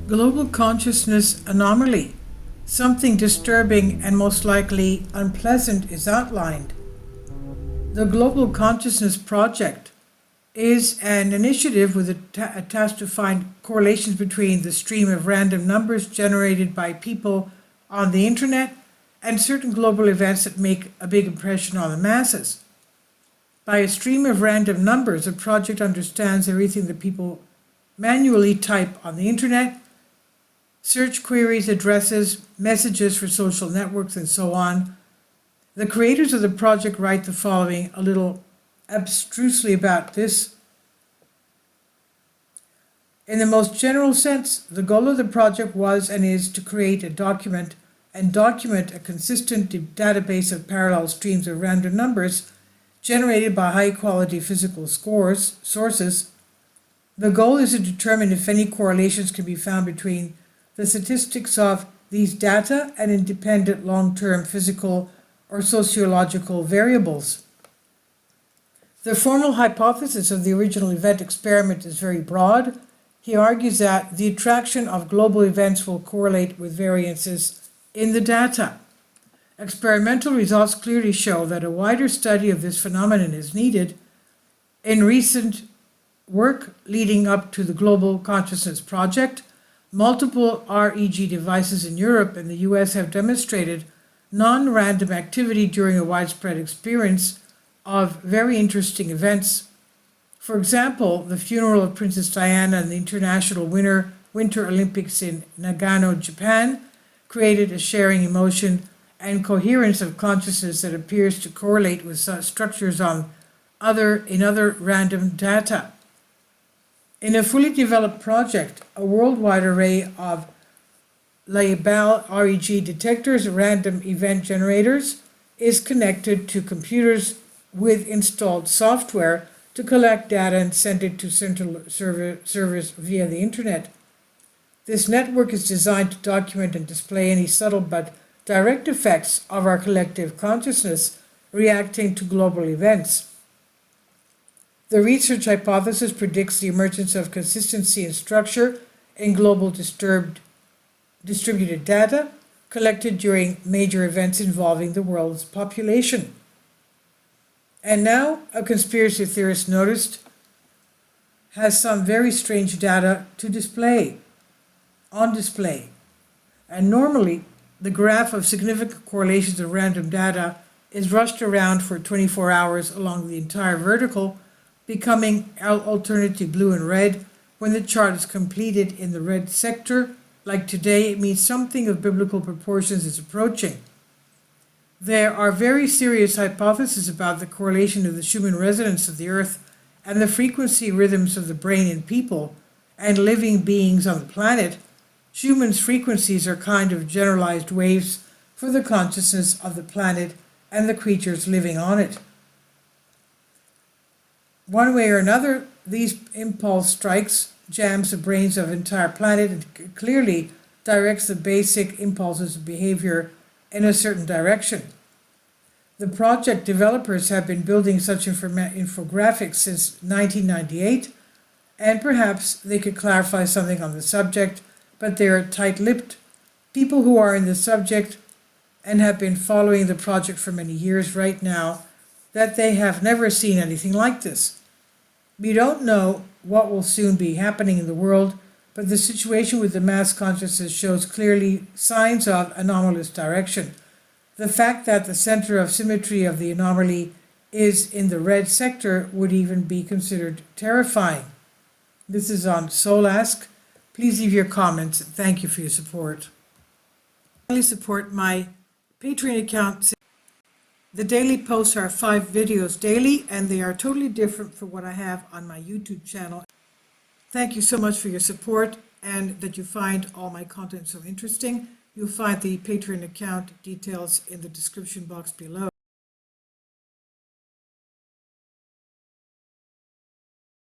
Global consciousness anomaly. Something disturbing and most likely unpleasant is outlined. The Global Consciousness Project is an initiative with a task to find correlations between the stream of random numbers generated by people on the internet and certain global events that make a big impression on the masses. By a stream of random numbers, the project understands everything that people manually type on the internet, search queries, addresses, messages for social networks, and so on. The creators of the project write the following a little abstrusely about this. In the most general sense, the goal of the project was and is to create a document a consistent database of parallel streams of random numbers generated by high-quality physical sources. The goal is to determine if any correlations can be found between the statistics of these data and independent long-term physical or sociological variables. The formal hypothesis of the original event experiment is very broad. He argues that the attraction of global events will correlate with variances in the data. Experimental results clearly show that a wider study of this phenomenon is needed. In recent work leading up to the Global Consciousness Project, multiple REG devices in Europe and the US have demonstrated non-random activity during a widespread experience of very interesting events. For example, the funeral of Princess Diana and the International Winter Olympics in Nagano, Japan, created a sharing emotion and coherence of consciousness that appears to correlate with structures in other random data. In a fully developed project, a worldwide array of label REG detectors, random event generators, is connected to computers with installed software to collect data and send it to central servers via the internet. This network is designed to document and display any subtle but direct effects of our collective consciousness reacting to global events. The research hypothesis predicts the emergence of consistency and structure in global distributed data collected during major events involving the world's population. And now, a conspiracy theorist noticed has some very strange data on display. And normally, the graph of significant correlations of random data is rushed around for 24 hours along the entire vertical, becoming alternately blue and red. When the chart is completed in the red sector, like today, it means something of biblical proportions is approaching. There are very serious hypotheses about the correlation of the Schumann resonance of the Earth and the frequency rhythms of the brain in people and living beings on the planet. Schumann's frequencies are kind of generalized waves for the consciousness of the planet and the creatures living on it. One way or another, these impulse strikes jams the brains of the entire planet and clearly directs the basic impulses of behavior in a certain direction. The project developers have been building such infographics since 1998, and perhaps they could clarify something on the subject, but they are tight-lipped. People who are in the subject and have been following the project for many years right now that they have never seen anything like this. We don't know what will soon be happening in the world, but the situation with the mass consciousness shows clearly signs of anomalous direction. The fact that the center of symmetry of the anomaly is in the red sector would even be considered terrifying. This is on Soul Ask. Please leave your comments. Thank you for your support. Please support my Patreon account. The daily posts are 5 videos daily, and they are totally different from what I have on my YouTube channel. Thank you so much for your support and that you find all my content so interesting. You'll find the Patreon account details in the description box below.